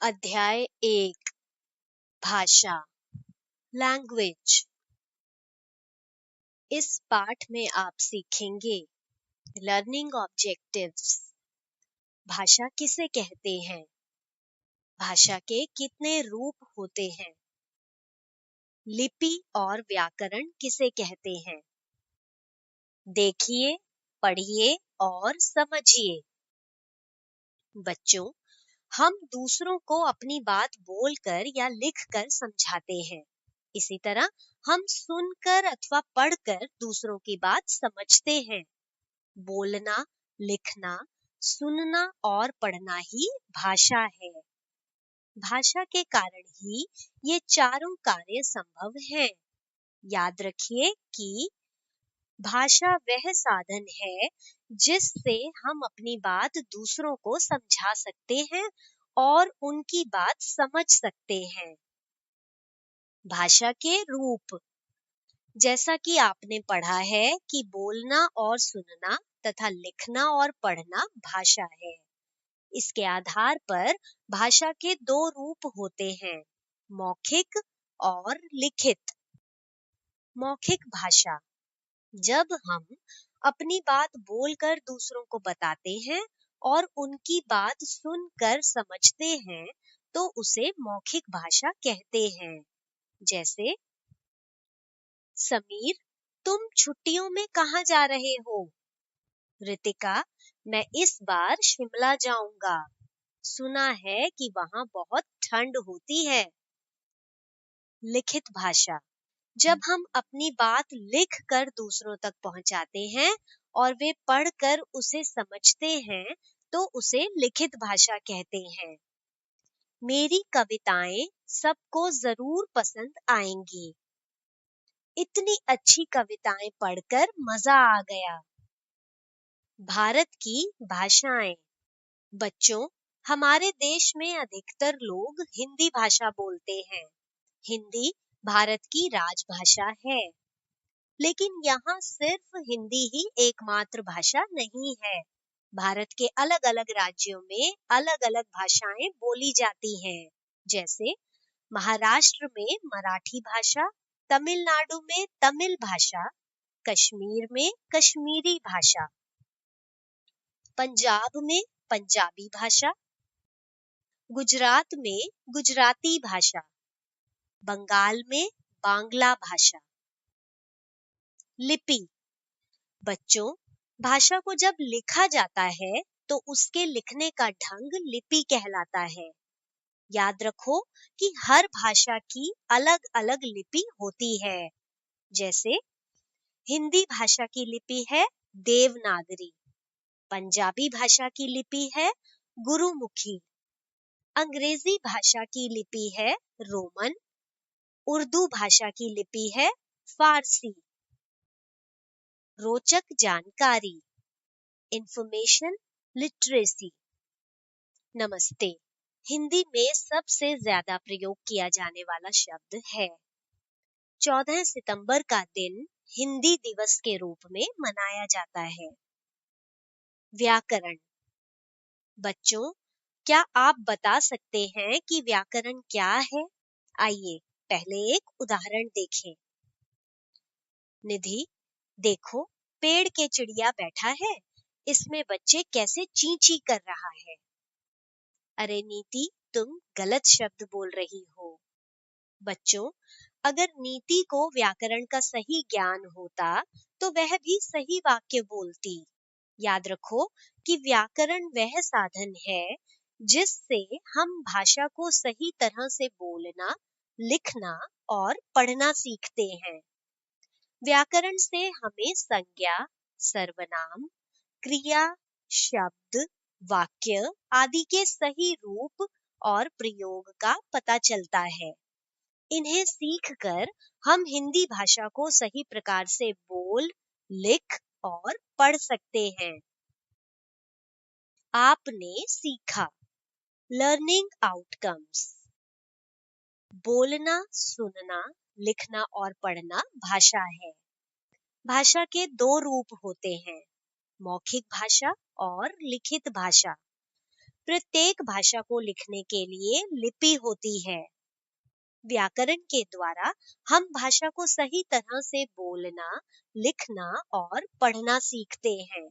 अध्याय 1 भाषा लैंग्वेज। इस पाठ में आप सीखेंगे लर्निंग ऑब्जेक्टिव्स। भाषा किसे कहते हैं? भाषा के कितने रूप होते हैं? लिपि और व्याकरण किसे कहते हैं? देखिए, पढ़िए और समझिए। बच्चों, हम दूसरों को अपनी बात बोलकर या लिखकर समझाते हैं। इसी तरह हम सुनकर अथवा पढ़कर दूसरों की बात समझते हैं। बोलना, लिखना, सुनना और पढ़ना ही भाषा है। भाषा के कारण ही ये चारों कार्य संभव हैं। याद रखिए कि भाषा वह साधन है जिससे हम अपनी बात दूसरों को समझा सकते हैं और उनकी बात समझ सकते हैं। भाषा के रूप, जैसा कि आपने पढ़ा है कि बोलना और सुनना तथा लिखना और पढ़ना भाषा है। इसके आधार पर भाषा के दो रूप होते हैं, मौखिक और लिखित। मौखिक भाषा, जब हम अपनी बात बोलकर दूसरों को बताते हैं और उनकी बात सुनकर समझते हैं तो उसे मौखिक भाषा कहते हैं। जैसे, समीर, तुम छुट्टियों में कहाँ जा रहे हो? रितिका, मैं इस बार शिमला जाऊंगा। सुना है कि वहां बहुत ठंड होती है। लिखित भाषा, जब हम अपनी बात लिख कर दूसरों तक पहुंचाते हैं और वे पढ़कर उसे समझते हैं तो उसे लिखित भाषा कहते हैं। मेरी कविताएं सबको जरूर पसंद आएंगी। इतनी अच्छी कविताएं पढ़कर मजा आ गया। भारत की भाषाएं। बच्चों, हमारे देश में अधिकतर लोग हिंदी भाषा बोलते हैं। हिंदी भारत की राजभाषा है, लेकिन यहाँ सिर्फ हिंदी ही एकमात्र भाषा नहीं है। भारत के अलग अलग राज्यों में अलग अलग भाषाएं बोली जाती हैं। जैसे महाराष्ट्र में मराठी भाषा, तमिलनाडु में तमिल भाषा, कश्मीर में कश्मीरी भाषा, पंजाब में पंजाबी भाषा, गुजरात में गुजराती भाषा, बंगाल में बांग्ला भाषा। लिपि, बच्चों, भाषा को जब लिखा जाता है तो उसके लिखने का ढंग लिपि कहलाता है। याद रखो कि हर भाषा की अलग अलग लिपि होती है। जैसे हिंदी भाषा की लिपि है देवनागरी, पंजाबी भाषा की लिपि है गुरुमुखी, अंग्रेजी भाषा की लिपि है रोमन, उर्दू भाषा की लिपि है फारसी। रोचक जानकारी, इंफॉर्मेशन लिटरेसी। नमस्ते। हिंदी में सबसे ज्यादा प्रयोग किया जाने वाला शब्द है। 14 सितंबर का दिन हिंदी दिवस के रूप में मनाया जाता है। व्याकरण। बच्चों, क्या आप बता सकते हैं कि व्याकरण क्या है? आइए पहले एक उदाहरण देखें। निधि, देखो, पेड़ के चिड़िया बैठा है। इसमें बच्चे कैसे ची ची कर रहा है। अरे नीति, तुम गलत शब्द बोल रही हो। बच्चों, अगर नीति को व्याकरण का सही ज्ञान होता तो वह भी सही वाक्य बोलती। याद रखो कि व्याकरण वह साधन है जिससे हम भाषा को सही तरह से बोलना, लिखना और पढ़ना सीखते हैं। व्याकरण से हमें संज्ञा, सर्वनाम, क्रिया, शब्द, वाक्य आदि के सही रूप और प्रयोग का पता चलता है। इन्हें सीखकर हम हिंदी भाषा को सही प्रकार से बोल, लिख और पढ़ सकते हैं। आपने सीखा लर्निंग आउटकम्स। बोलना, सुनना, लिखना और पढ़ना भाषा है। भाषा के दो रूप होते हैं, मौखिक भाषा और लिखित भाषा। प्रत्येक भाषा को लिखने के लिए लिपि होती है। व्याकरण के द्वारा हम भाषा को सही तरह से बोलना, लिखना और पढ़ना सीखते हैं।